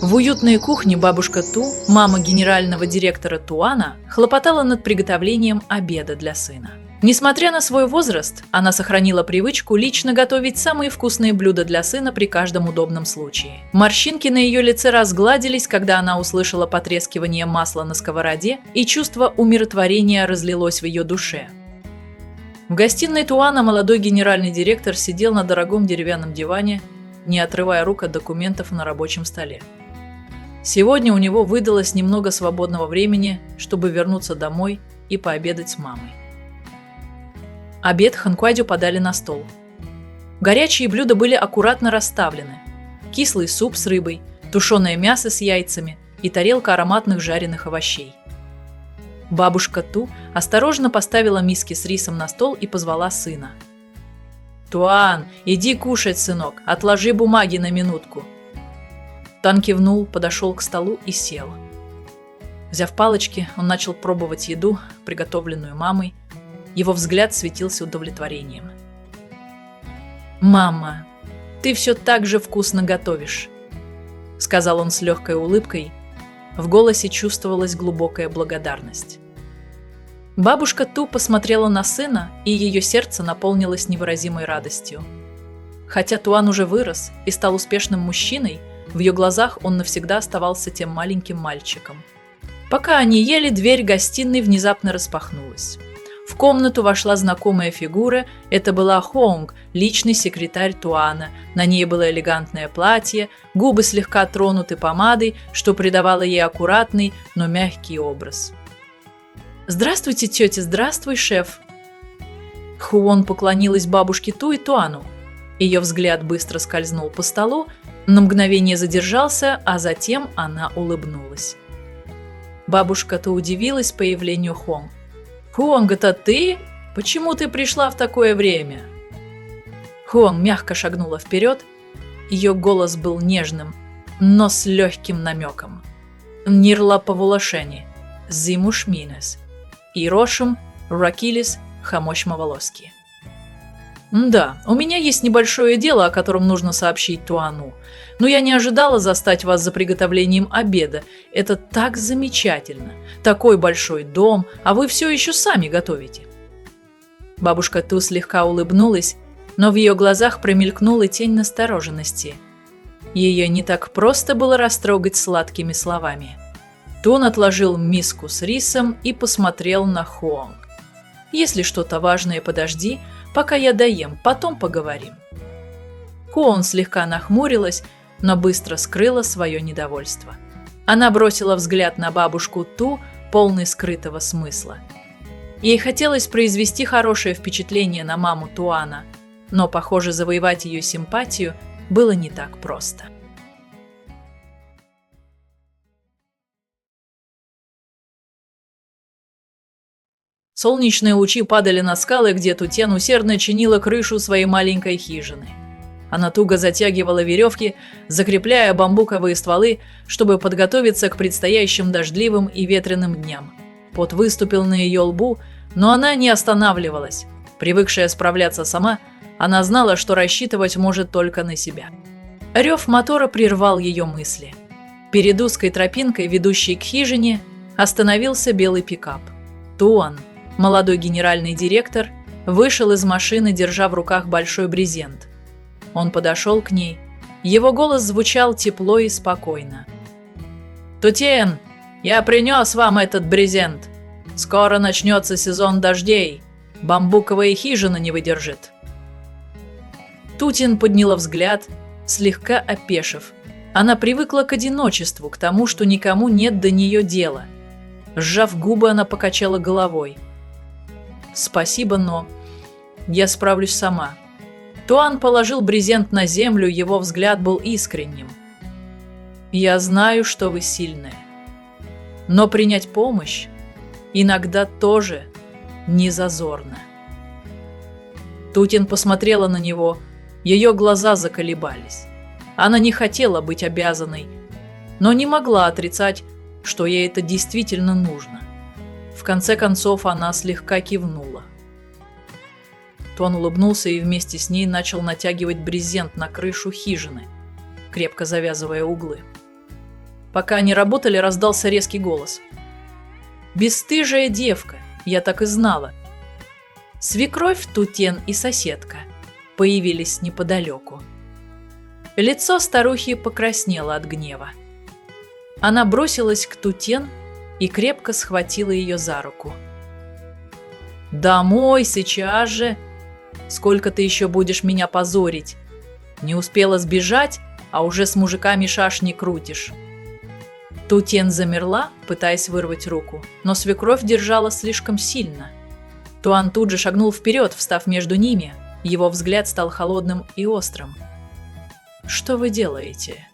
В уютной кухне бабушка Ту, мама генерального директора Туана, хлопотала над приготовлением обеда для сына. Несмотря на свой возраст, она сохранила привычку лично готовить самые вкусные блюда для сына при каждом удобном случае. Морщинки на ее лице разгладились, когда она услышала потрескивание масла на сковороде, и чувство умиротворения разлилось в ее душе. В гостиной Туана молодой генеральный директор сидел на дорогом деревянном диване, не отрывая рук от документов на рабочем столе. Сегодня у него выдалось немного свободного времени, чтобы вернуться домой и пообедать с мамой. Обед Ханкуадю подали на стол. Горячие блюда были аккуратно расставлены. Кислый суп с рыбой, тушеное мясо с яйцами и тарелка ароматных жареных овощей. Бабушка Ту осторожно поставила миски с рисом на стол и позвала сына. «Туан, иди кушать, сынок, отложи бумаги на минутку». Тан кивнул, подошел к столу и сел. Взяв палочки, он начал пробовать еду, приготовленную мамой. Его взгляд светился удовлетворением. «Мама, ты все так же вкусно готовишь», — сказал он с легкой улыбкой. В голосе чувствовалась глубокая благодарность. Бабушка Ту посмотрела на сына, и ее сердце наполнилось невыразимой радостью. Хотя Туан уже вырос и стал успешным мужчиной, в ее глазах он навсегда оставался тем маленьким мальчиком. Пока они ели, дверь гостиной внезапно распахнулась. В комнату вошла знакомая фигура. Это была Хонг, личный секретарь Туана. На ней было элегантное платье, губы слегка тронуты помадой, что придавало ей аккуратный, но мягкий образ. «Здравствуйте, тетя, здравствуй, шеф!» Хуон поклонилась бабушке Ту и Туану. Ее взгляд быстро скользнул по столу, на мгновение задержался, а затем она улыбнулась. Бабушка Ту удивилась появлению Хонг. «Хуонг, это ты? Почему ты пришла в такое время?» Хуонг мягко шагнула вперед. Ее голос был нежным, но с легким намеком. «Нирла Павулашени, Зимуш Минес, Ирошим, Ракилис, Хамош Маволоски». «Да, у меня есть небольшое дело, о котором нужно сообщить Туану. Но я не ожидала застать вас за приготовлением обеда. Это так замечательно. Такой большой дом, а вы все еще сами готовите». Бабушка Ту слегка улыбнулась, но в ее глазах промелькнула тень настороженности. Ее не так просто было растрогать сладкими словами. Тун отложил миску с рисом и посмотрел на Хуонг. «Если что-то важное, подожди, пока я доем, потом поговорим». Хуон слегка нахмурилась, но быстро скрыла свое недовольство. Она бросила взгляд на бабушку Ту, полный скрытого смысла. Ей хотелось произвести хорошее впечатление на маму Туана, но, похоже, завоевать ее симпатию было не так просто. Солнечные лучи падали на скалы, где Тутен усердно чинила крышу своей маленькой хижины. Она туго затягивала веревки, закрепляя бамбуковые стволы, чтобы подготовиться к предстоящим дождливым и ветреным дням. Пот выступил на ее лбу, но она не останавливалась. Привыкшая справляться сама, она знала, что рассчитывать может только на себя. Рев мотора прервал ее мысли. Перед узкой тропинкой, ведущей к хижине, остановился белый пикап. Туан, молодой генеральный директор, вышел из машины, держа в руках большой брезент. Он подошел к ней. Его голос звучал тепло и спокойно. «Тутен, я принес вам этот брезент. Скоро начнется сезон дождей. Бамбуковая хижина не выдержит». Тутен подняла взгляд, слегка опешив. Она привыкла к одиночеству, к тому, что никому нет до нее дела. Сжав губы, она покачала головой. «Спасибо, но я справлюсь сама». Туан положил брезент на землю, его взгляд был искренним. «Я знаю, что вы сильная. Но принять помощь иногда тоже не зазорно». Тутен посмотрела на него, ее глаза заколебались. Она не хотела быть обязанной, но не могла отрицать, что ей это действительно нужно. В конце концов, она слегка кивнула. Туан улыбнулся и вместе с ней начал натягивать брезент на крышу хижины, крепко завязывая углы. Пока они работали, раздался резкий голос. «Бесстыжая девка, я так и знала». Свекровь, Тутен и соседка появились неподалеку. Лицо старухи покраснело от гнева. Она бросилась к Тутен и крепко схватила ее за руку. «Домой, сейчас же! Сколько ты еще будешь меня позорить? Не успела сбежать, а уже с мужиками шашни крутишь». Тутен замерла, пытаясь вырвать руку, но свекровь держала слишком сильно. Туан тут же шагнул вперед, встав между ними. Его взгляд стал холодным и острым. «Что вы делаете?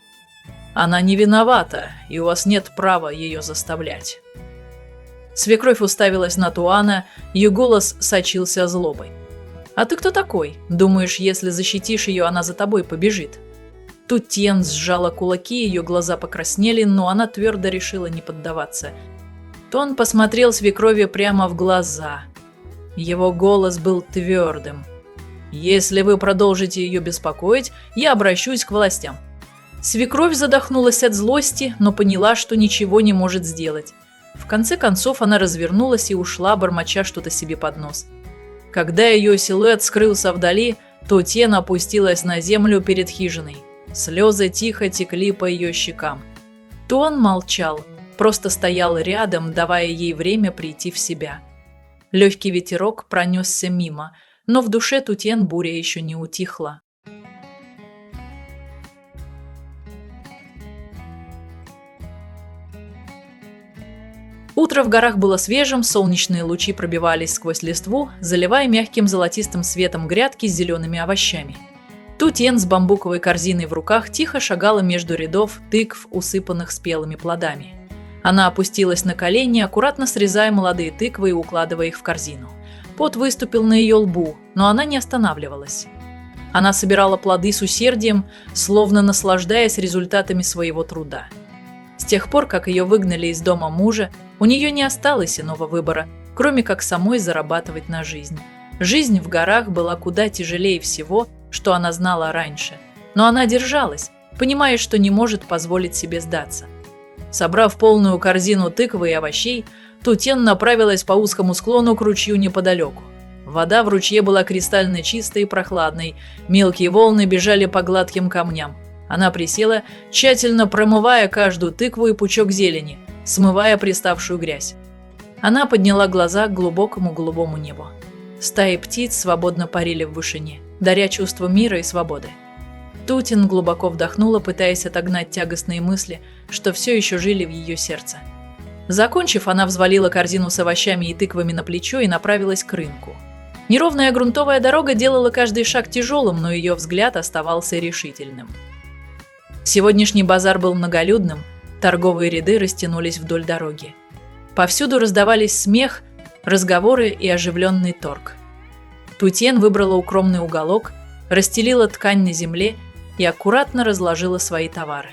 Она не виновата, и у вас нет права ее заставлять». Свекровь уставилась на Туана, ее голос сочился злобой. «А ты кто такой? Думаешь, если защитишь ее, она за тобой побежит?» Тутен сжала кулаки, ее глаза покраснели, но она твердо решила не поддаваться. Туан посмотрел свекрови прямо в глаза. Его голос был твердым. «Если вы продолжите ее беспокоить, я обращусь к властям». Свекровь задохнулась от злости, но поняла, что ничего не может сделать. В конце концов она развернулась и ушла, бормоча что-то себе под нос. Когда ее силуэт скрылся вдали, Тутен опустилась на землю перед хижиной. Слезы тихо текли по ее щекам. Туан молчал, просто стоял рядом, давая ей время прийти в себя. Легкий ветерок пронесся мимо, но в душе Тутен буря еще не утихла. Утро в горах было свежим, солнечные лучи пробивались сквозь листву, заливая мягким золотистым светом грядки с зелеными овощами. Тутен с бамбуковой корзиной в руках тихо шагала между рядов тыкв, усыпанных спелыми плодами. Она опустилась на колени, аккуратно срезая молодые тыквы и укладывая их в корзину. Пот выступил на ее лбу, но она не останавливалась. Она собирала плоды с усердием, словно наслаждаясь результатами своего труда. С тех пор, как ее выгнали из дома мужа, у нее не осталось иного выбора, кроме как самой зарабатывать на жизнь. Жизнь в горах была куда тяжелее всего, что она знала раньше. Но она держалась, понимая, что не может позволить себе сдаться. Собрав полную корзину тыквы и овощей, Тутен направилась по узкому склону к ручью неподалеку. Вода в ручье была кристально чистой и прохладной, мелкие волны бежали по гладким камням. Она присела, тщательно промывая каждую тыкву и пучок зелени, смывая приставшую грязь. Она подняла глаза к глубокому голубому небу. Стаи птиц свободно парили в вышине, даря чувство мира и свободы. Тутен глубоко вдохнула, пытаясь отогнать тягостные мысли, что все еще жили в ее сердце. Закончив, она взвалила корзину с овощами и тыквами на плечо и направилась к рынку. Неровная грунтовая дорога делала каждый шаг тяжелым, но ее взгляд оставался решительным. Сегодняшний базар был многолюдным, торговые ряды растянулись вдоль дороги. Повсюду раздавались смех, разговоры и оживленный торг. Тутен выбрала укромный уголок, расстелила ткань на земле и аккуратно разложила свои товары.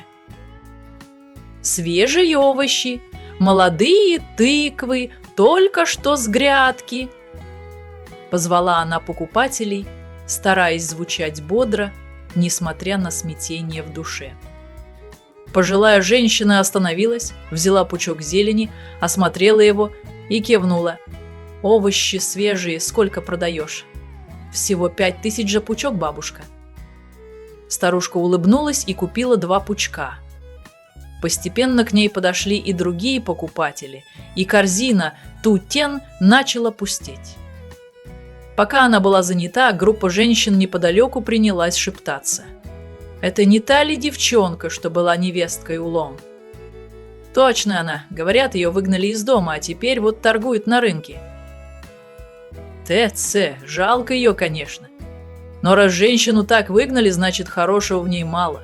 Свежие овощи, молодые тыквы, только что с грядки. Позвала она покупателей, стараясь звучать бодро, несмотря на смятение в душе. Пожилая женщина остановилась, взяла пучок зелени, осмотрела его и кивнула. «Овощи свежие, сколько продаешь?» «Всего 5000 за пучок, бабушка». Старушка улыбнулась и купила 2 пучка. Постепенно к ней подошли и другие покупатели, и корзина Тутен начала пустеть. Пока она была занята, группа женщин неподалеку принялась шептаться. «Это не та ли девчонка, что была невесткой у Лон?» «Точно она. Говорят, ее выгнали из дома, а теперь вот торгует на рынке». «Т.Ц. Жалко ее, конечно. Но раз женщину так выгнали, значит, хорошего в ней мало».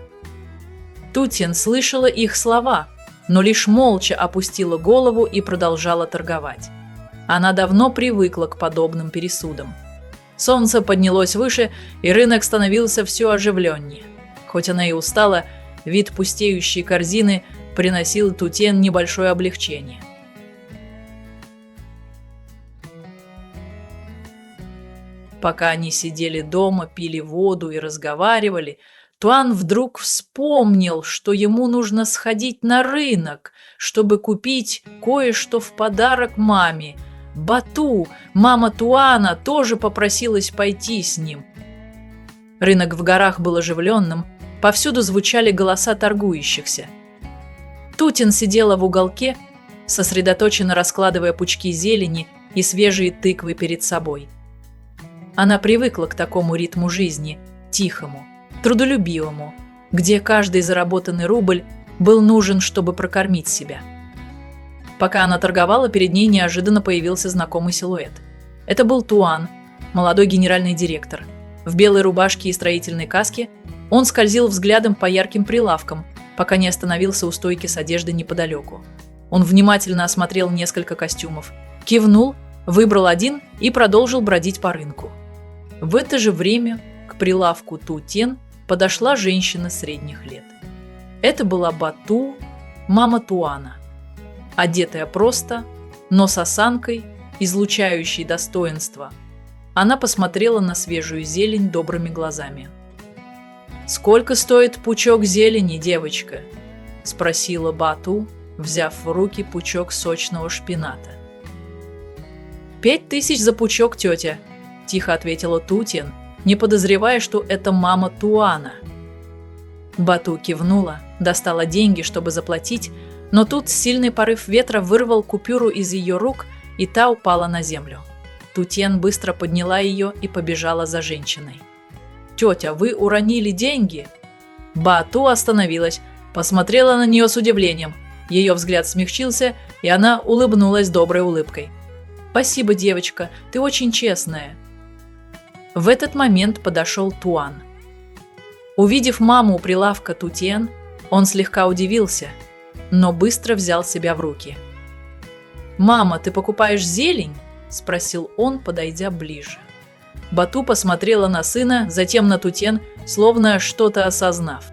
Тутен слышала их слова, но лишь молча опустила голову и продолжала торговать. Она давно привыкла к подобным пересудам. Солнце поднялось выше, и рынок становился все оживленнее. Хоть она и устала, вид пустеющей корзины приносил Тутен небольшое облегчение. Пока они сидели дома, пили воду и разговаривали, Туан вдруг вспомнил, что ему нужно сходить на рынок, чтобы купить кое-что в подарок маме. Бату, мама Туана, тоже попросилась пойти с ним. Рынок в горах был оживленным, повсюду звучали голоса торгующихся. Тутин сидела в уголке, сосредоточенно раскладывая пучки зелени и свежие тыквы перед собой. Она привыкла к такому ритму жизни, тихому, трудолюбивому, где каждый заработанный рубль был нужен, чтобы прокормить себя. Пока она торговала, перед ней неожиданно появился знакомый силуэт. Это был Туан, молодой генеральный директор. В белой рубашке и строительной каске он скользил взглядом по ярким прилавкам, пока не остановился у стойки с одеждой неподалеку. Он внимательно осмотрел несколько костюмов, кивнул, выбрал один и продолжил бродить по рынку. В это же время к прилавку Тутен подошла женщина средних лет. Это была Бату, мама Туана. Одетая просто, но с осанкой, излучающей достоинство, она посмотрела на свежую зелень добрыми глазами. «Сколько стоит пучок зелени, девочка?» – спросила Бату, взяв в руки пучок сочного шпината. 5000 за пучок, тетя», – тихо ответила Тутен, не подозревая, что это мама Туана. Бату кивнула, достала деньги, чтобы заплатить, но тут сильный порыв ветра вырвал купюру из ее рук, и та упала на землю. Тутен быстро подняла ее и побежала за женщиной. «Тетя, вы уронили деньги?» Бату остановилась, посмотрела на нее с удивлением. Ее взгляд смягчился, и она улыбнулась доброй улыбкой. «Спасибо, девочка, ты очень честная». В этот момент подошел Туан. Увидев маму у прилавка Тутен, он слегка удивился, но быстро взял себя в руки. «Мама, ты покупаешь зелень?» – спросил он, подойдя ближе. Бату посмотрела на сына, затем на Тутен, словно что-то осознав.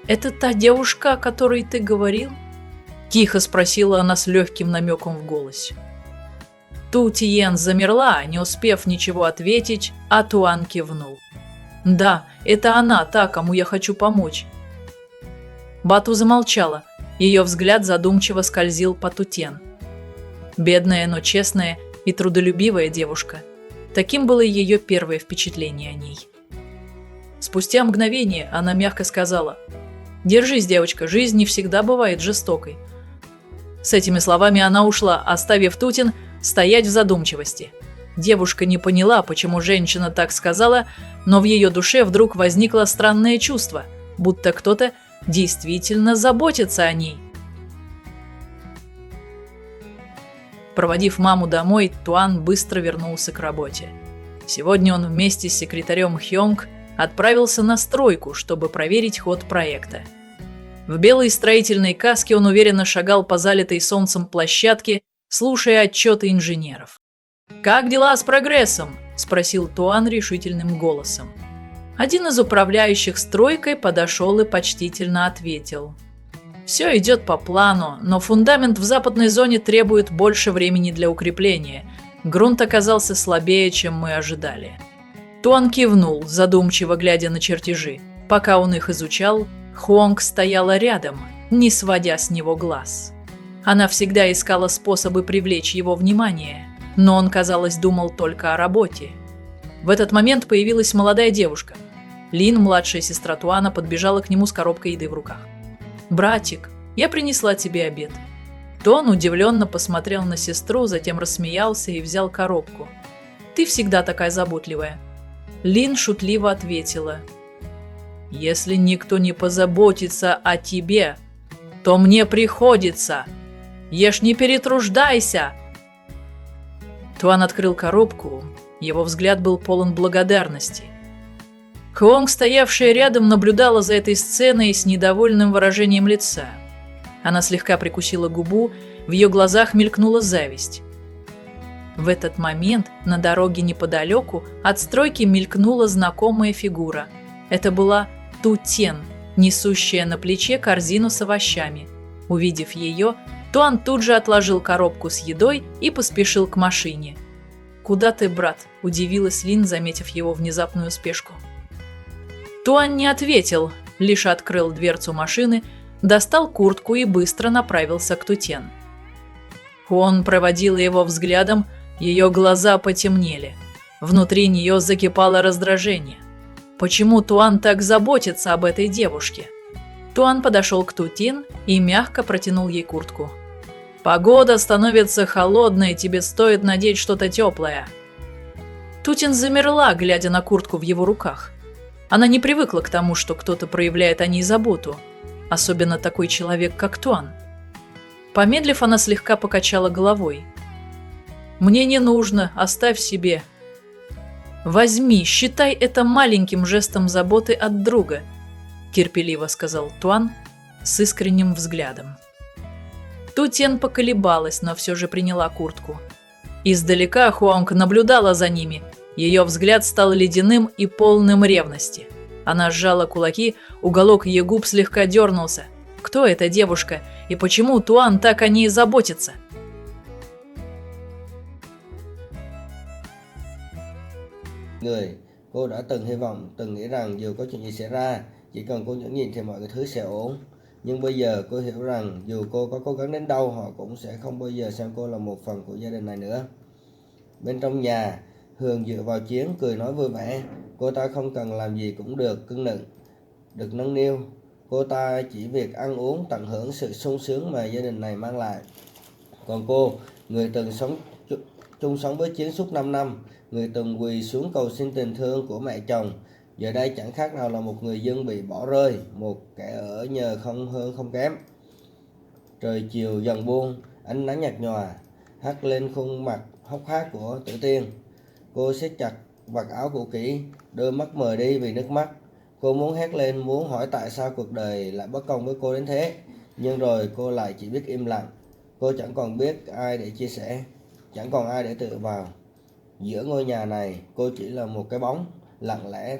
«Это та девушка, о которой ты говорил?» – тихо спросила она с легким намеком в голосе. Тутен замерла, не успев ничего ответить, а Туан кивнул. «Да, это она, та, кому я хочу помочь». Бату замолчала, ее взгляд задумчиво скользил по Тутен. Бедная, но честная и трудолюбивая девушка. Таким было ее первое впечатление о ней. Спустя мгновение она мягко сказала: «Держись, девочка, жизнь не всегда бывает жестокой». С этими словами она ушла, оставив Тутен стоять в задумчивости. Девушка не поняла, почему женщина так сказала, но в ее душе вдруг возникло странное чувство, будто кто-то действительно заботится о ней. Проводив маму домой, Туан быстро вернулся к работе. Сегодня он вместе с секретарем Хёнг отправился на стройку, чтобы проверить ход проекта. В белой строительной каске он уверенно шагал по залитой солнцем площадке, слушая отчеты инженеров. «Как дела с прогрессом?» – спросил Туан решительным голосом. Один из управляющих стройкой подошел и почтительно ответил: «Все идет по плану, но фундамент в западной зоне требует больше времени для укрепления. Грунт оказался слабее, чем мы ожидали». Туан кивнул, задумчиво глядя на чертежи. Пока он их изучал, Хуонг стояла рядом, не сводя с него глаз. Она всегда искала способы привлечь его внимание, но он, казалось, думал только о работе. В этот момент появилась молодая девушка. Лин, младшая сестра Туана, подбежала к нему с коробкой еды в руках. «Братик, я принесла тебе обед». Туан удивленно посмотрел на сестру, затем рассмеялся и взял коробку. «Ты всегда такая заботливая». Лин шутливо ответила: «Если никто не позаботится о тебе, то мне приходится. Ешь, не перетруждайся!» Туан открыл коробку, его взгляд был полон благодарности. Хуонг, стоявшая рядом, наблюдала за этой сценой с недовольным выражением лица. Она слегка прикусила губу, в ее глазах мелькнула зависть. В этот момент на дороге неподалеку от стройки мелькнула знакомая фигура. Это была Тутен, несущая на плече корзину с овощами. Увидев ее, Туан тут же отложил коробку с едой и поспешил к машине. «Куда ты, брат?» – удивилась Лин, заметив его внезапную спешку. Туан не ответил, лишь открыл дверцу машины, достал куртку и быстро направился к Тутен. Хуон проводила его взглядом, ее глаза потемнели. Внутри нее закипало раздражение. Почему Туан так заботится об этой девушке? Туан подошел к Тутин и мягко протянул ей куртку. «Погода становится холодной, тебе стоит надеть что-то теплое». Тутин замерла, глядя на куртку в его руках. Она не привыкла к тому, что кто-то проявляет о ней заботу, особенно такой человек, как Туан. Помедлив, она слегка покачала головой. «Мне не нужно, оставь себе». «Возьми, считай это маленьким жестом заботы от друга», – терпеливо сказал Туан с искренним взглядом. Тутен поколебалась, но все же приняла куртку. Издалека Хуанг наблюдала за ними. Ее взгляд стал ледяным и полным ревности. Она сжала кулаки, уголок ее губ слегка дернулся. Кто эта девушка и почему Туан так о ней заботится? Người, cô đã từng hy vọng, từng nghĩ rằng dù có chuyện gì xảy ra, chỉ cần cô nhẫn nhịn thì mọi thứ sẽ ổn. Nhưng bây giờ cô hiểu rằng dù cô có cố gắng đến đâu, họ cũng sẽ không bao giờ xem cô là một phần của gia đình này nữa. Bên trong nhà, Hường dựa vào Chiến cười nói vui vẻ. Cô ta không cần làm gì cũng được cưng nựng, được nâng niu. Cô ta chỉ việc ăn uống tận hưởng sự sung sướng mà gia đình này mang lại. Còn cô, người từng chung sống với Chiến suốt 5 năm, người từng quỳ xuống cầu xin tình thương của mẹ chồng, giờ đây chẳng khác nào là một người dân bị bỏ rơi, một kẻ ở nhờ không hơn không kém. Trời chiều dần buông, ánh nắng nhạt nhòa hắt lên khuôn mặt hốc hác của Tử Tiên. Cô siết chặt vạt áo cũ kỹ, đôi mắt mờ đi vì nước mắt. Cô muốn hét lên, muốn hỏi tại sao cuộc đời lại bất công với cô đến thế, nhưng rồi cô lại chỉ biết im lặng. Cô chẳng còn biết ai để chia sẻ, chẳng còn ai để tựa vào. Giữa ngôi nhà này, cô chỉ là một cái bóng lặng lẽ